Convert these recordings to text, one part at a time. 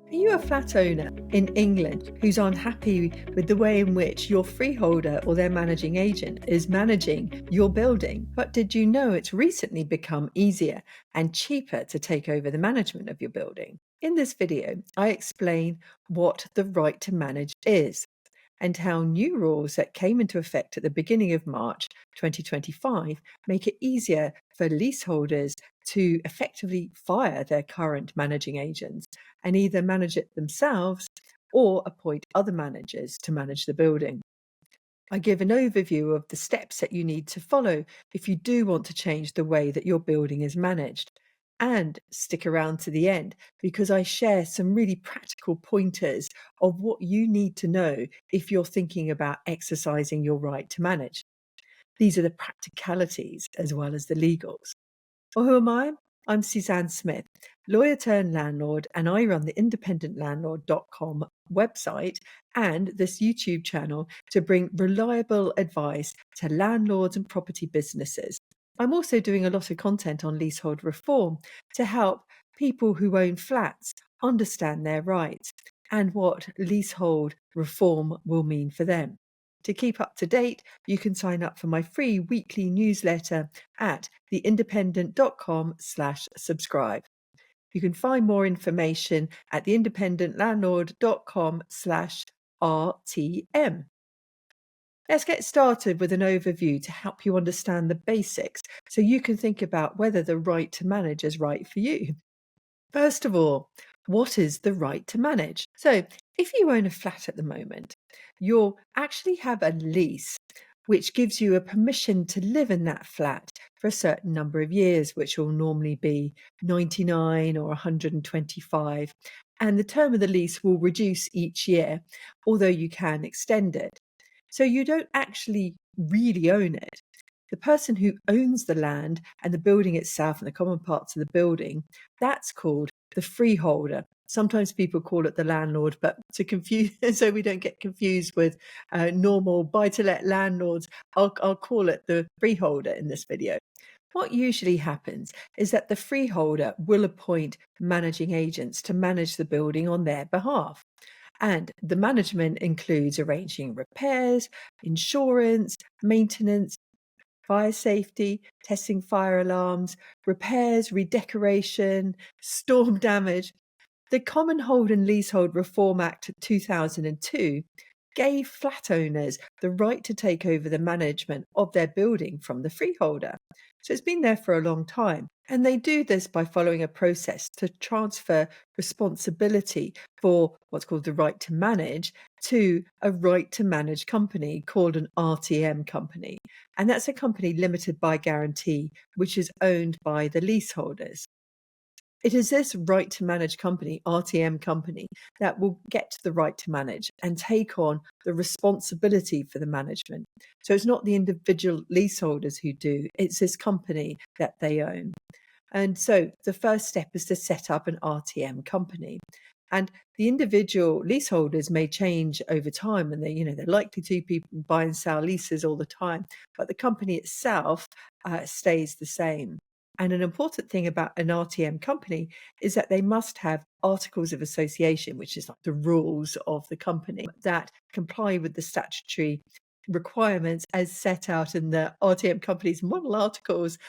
Are you a flat owner in England who's unhappy with the way in which your freeholder or their managing agent is managing your building? But did you know it's recently become easier and cheaper to take over the management of your building? In this video, I explain what the right to manage is and how new rules that came into effect at the beginning of March 2025 make it easier for leaseholders to effectively fire their current managing agents and either manage it themselves or appoint other managers to manage the building. I give an overview of the steps that you need to follow if you do want to change the way that your building is managed. And stick around to the end because I share some really practical pointers of what you need to know if you're thinking about exercising your right to manage. These are the practicalities as well as the legals. Well, who am I? I'm Suzanne Smith, lawyer turned landlord, and I run the independentlandlord.com website and this YouTube channel to bring reliable advice to landlords and property businesses. I'm also doing a lot of content on leasehold reform to help people who own flats understand their rights and what leasehold reform will mean for them. To keep up to date, you can sign up for my free weekly newsletter at theindependent.com/subscribe. You can find more information at theindependentlandlord.com/RTM. Let's get started with an overview to help you understand the basics so you can think about whether the right to manage is right for you. First of all, what is the right to manage? So, if you own a flat at the moment, you'll actually have a lease which gives you a permission to live in that flat for a certain number of years, which will normally be 99 or 125. And the term of the lease will reduce each year, although you can extend it. So you don't actually really own it. The person who owns the land and the building itself and the common parts of the building, that's called the freeholder. Sometimes people call it the landlord, but to confuse, so we don't get confused with normal buy-to-let landlords, I'll call it the freeholder in this video. What usually happens is that the freeholder will appoint managing agents to manage the building on their behalf. And the management includes arranging repairs, insurance, maintenance, fire safety, testing fire alarms, repairs, redecoration, storm damage. The Commonhold and Leasehold Reform Act 2002 gave flat owners the right to take over the management of their building from the freeholder. So it's been there for a long time. And they do this by following a process to transfer responsibility for what's called the right to manage to a right to manage company called an RTM company. And that's a company limited by guarantee, which is owned by the leaseholders. It is this right to manage company, RTM company, that will get the right to manage and take on the responsibility for the management. So it's not the individual leaseholders who do, it's this company that they own. And so the first step is to set up an RTM company. And the individual leaseholders may change over time, and they're likely to. People buy and sell leases all the time, but the company itself stays the same. And an important thing about an RTM company is that they must have articles of association, which is like the rules of the company that comply with the statutory requirements as set out in the RTM company's model articles,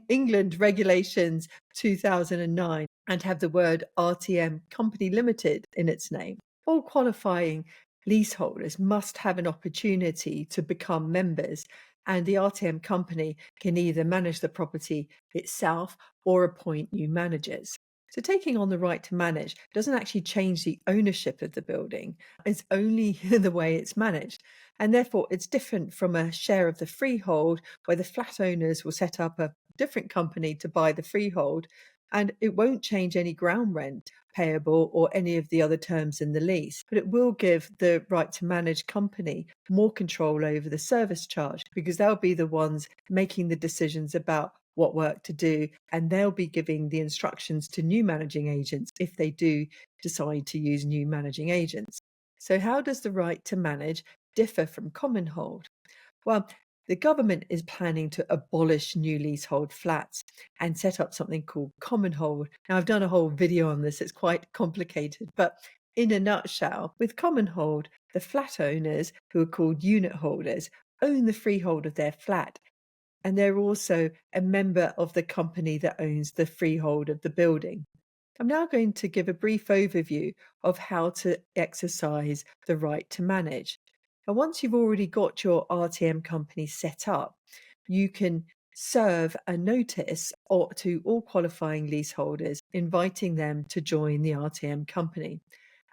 England Regulations 2009, and have the word RTM Company Limited in its name. All qualifying leaseholders must have an opportunity to become members, and the RTM company can either manage the property itself or appoint new managers. So taking on the right to manage doesn't actually change the ownership of the building. It's only the way it's managed. And therefore, it's different from a share of the freehold where the flat owners will set up a different company to buy the freehold, and it won't change any ground rent payable or any of the other terms in the lease, but it will give the right to manage company more control over the service charge because they'll be the ones making the decisions about what work to do, and they'll be giving the instructions to new managing agents if they do decide to use new managing agents. So how does the right to manage differ from commonhold? Well, the government is planning to abolish new leasehold flats and set up something called commonhold. Now, I've done a whole video on this, it's quite complicated, but in a nutshell, with commonhold, the flat owners, who are called unit holders, own the freehold of their flat, and they're also a member of the company that owns the freehold of the building. I'm now going to give a brief overview of how to exercise the right to manage. And once you've already got your RTM company set up, you can serve a notice to all qualifying leaseholders, inviting them to join the RTM company.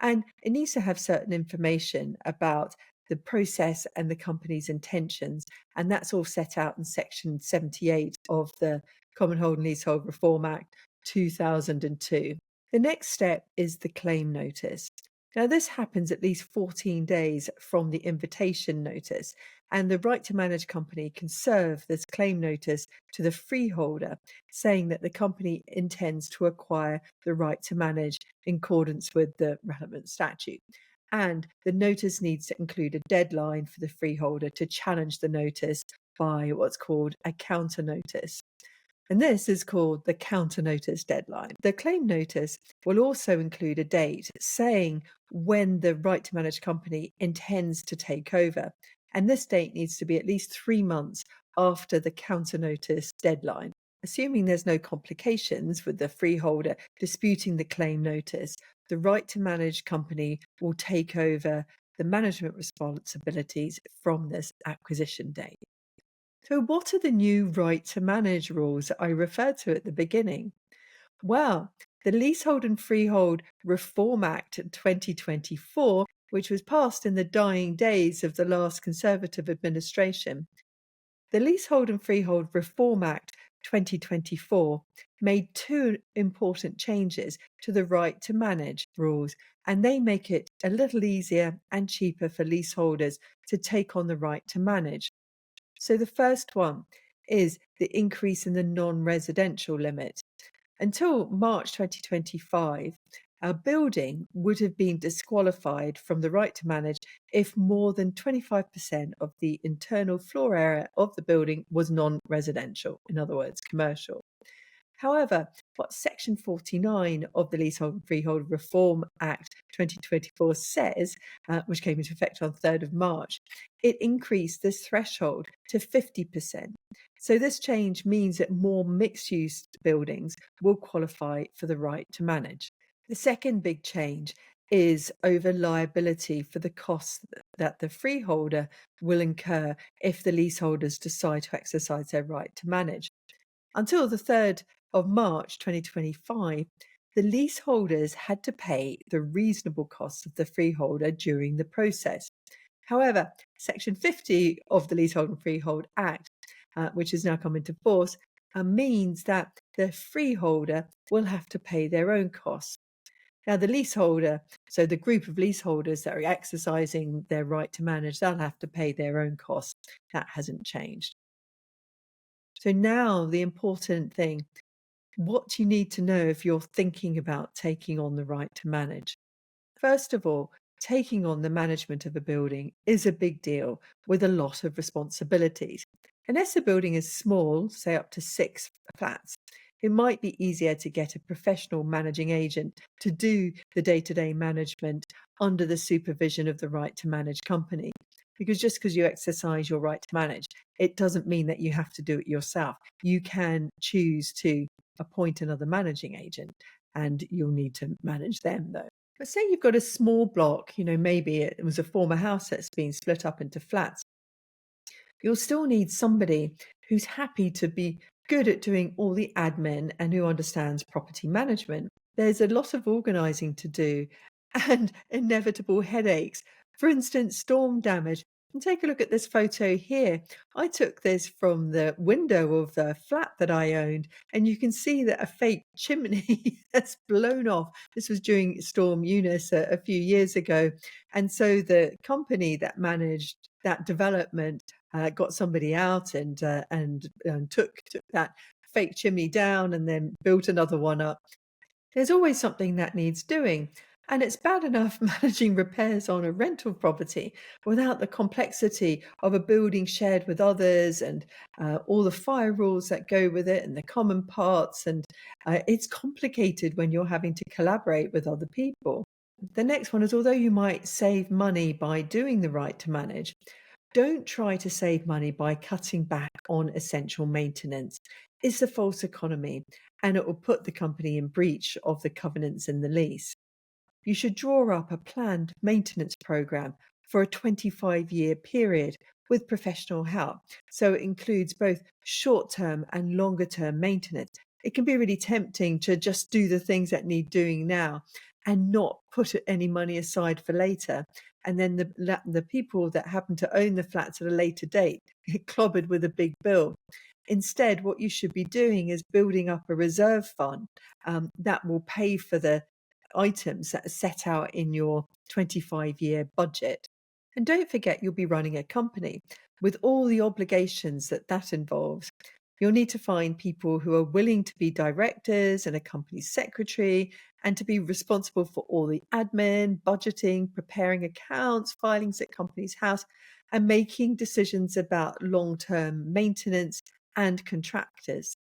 And it needs to have certain information about the process and the company's intentions. And that's all set out in Section 78 of the Commonhold and Leasehold Reform Act 2002. The next step is the claim notice. Now, this happens at least 14 days from the invitation notice, and the right to manage company can serve this claim notice to the freeholder, saying that the company intends to acquire the right to manage in accordance with the relevant statute. And the notice needs to include a deadline for the freeholder to challenge the notice by what's called a counter notice. And this is called the counter notice deadline. The claim notice will also include a date saying when the right to manage company intends to take over. And this date needs to be at least 3 months after the counter notice deadline. Assuming there's no complications with the freeholder disputing the claim notice, the right to manage company will take over the management responsibilities from this acquisition date. So, what are the new right to manage rules that I referred to at the beginning? Well, the Leasehold and Freehold Reform Act 2024, which was passed in the dying days of the last Conservative administration, the Leasehold and Freehold Reform Act 2024 made two important changes to the right to manage rules, and they make it a little easier and cheaper for leaseholders to take on the right to manage. So the first one is the increase in the non-residential limit. Until March 2025, a building would have been disqualified from the right to manage if more than 25% of the internal floor area of the building was non-residential, in other words, commercial. However, what Section 49 of the Leasehold and Freehold Reform Act 2024 says, which came into effect on 3rd of March, it increased this threshold to 50%. So this change means that more mixed-use buildings will qualify for the right to manage. The second big change is over liability for the costs that the freeholder will incur if the leaseholders decide to exercise their right to manage. Until the 3rd of March 2025, the leaseholders had to pay the reasonable costs of the freeholder during the process. However, Section 50 of the Leasehold and Freehold Act, which has now come into force, means that the freeholder will have to pay their own costs. Now, the leaseholder, so the group of leaseholders that are exercising their right to manage, they'll have to pay their own costs. That hasn't changed. So now the important thing, what you need to know if you're thinking about taking on the right to manage. First of all, taking on the management of a building is a big deal with a lot of responsibilities. Unless a building is small, say up to 6 flats, it might be easier to get a professional managing agent to do the day-to-day management under the supervision of the right to manage company. Because just because you exercise your right to manage, it doesn't mean that you have to do it yourself. You can choose to appoint another managing agent, and you'll need to manage them though. But say you've got a small block, maybe it was a former house that's been split up into flats. You'll still need somebody who's happy to be good at doing all the admin and who understands property management. There's a lot of organising to do and inevitable headaches. For instance, storm damage. And take a look at this photo here. I took this from the window of the flat that I owned, and you can see that a fake chimney has blown off. This was during Storm Eunice a few years ago. And so the company that managed that development got somebody out and took that fake chimney down and then built another one up. There's always something that needs doing. And it's bad enough managing repairs on a rental property without the complexity of a building shared with others and all the fire rules that go with it and the common parts. And it's complicated when you're having to collaborate with other people. The next one is, although you might save money by doing the right to manage, don't try to save money by cutting back on essential maintenance. It's a false economy and it will put the company in breach of the covenants in the lease. You should draw up a planned maintenance program for a 25-year period with professional help. So it includes both short term and longer term maintenance. It can be really tempting to just do the things that need doing now and not put any money aside for later. And then the people that happen to own the flats at a later date get clobbered with a big bill. Instead, what you should be doing is building up a reserve fund that will pay for the items that are set out in your 25-year budget. And don't forget, you'll be running a company with all the obligations that that involves. You'll need to find people who are willing to be directors and a company secretary and to be responsible for all the admin, budgeting, preparing accounts, filings at company's house, and making decisions about long-term maintenance and contractors.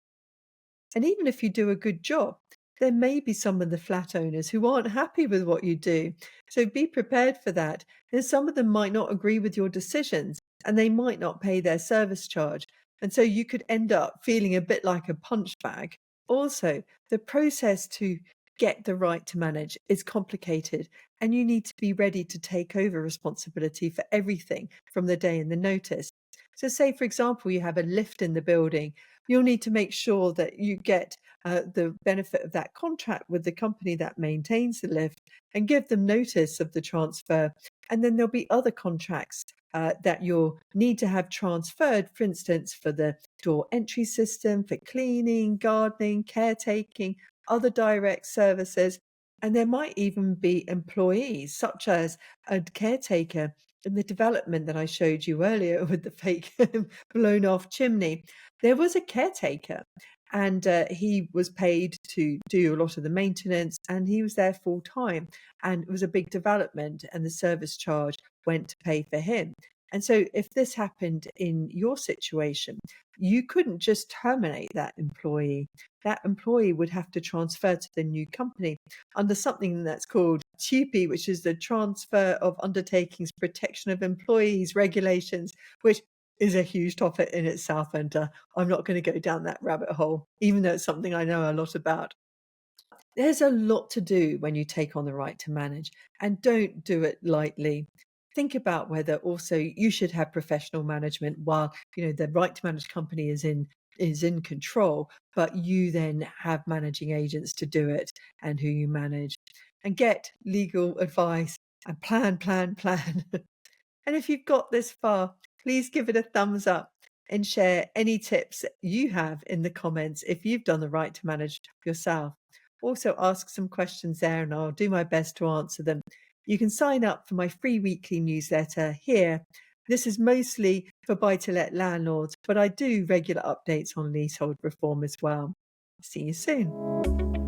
And even if you do a good job, there may be some of the flat owners who aren't happy with what you do. So be prepared for that. And some of them might not agree with your decisions and they might not pay their service charge. And so you could end up feeling a bit like a punch bag. Also, the process to get the right to manage is complicated and you need to be ready to take over responsibility for everything from the day in the notice. So say, for example, you have a lift in the building, you'll need to make sure that you get the benefit of that contract with the company that maintains the lift and give them notice of the transfer. And then there'll be other contracts that you'll need to have transferred, for instance, for the door entry system, for cleaning, gardening, caretaking, other direct services. And there might even be employees, such as a caretaker in the development that I showed you earlier with the fake blown off chimney. There was a caretaker and he was paid to do a lot of the maintenance and he was there full time. And it was a big development and the service charge went to pay for him. And so if this happened in your situation, you couldn't just terminate that employee. That employee would have to transfer to the new company under something that's called TUPE, which is the Transfer of Undertakings Protection of Employees Regulations, which is a huge topic in itself. And I'm not going to go down that rabbit hole, even though it's something I know a lot about. There's a lot to do when you take on the right to manage, and don't do it lightly. Think about whether also you should have professional management while the right to manage company is in control, but you then have managing agents to do it and who you manage. And get legal advice and plan. And if you've got this far, please give it a thumbs up and share any tips that you have in the comments if you've done the right to manage yourself. Also, ask some questions there and I'll do my best to answer them. You can sign up for my free weekly newsletter here. This is mostly for buy-to-let landlords, but I do regular updates on leasehold reform as well. See you soon.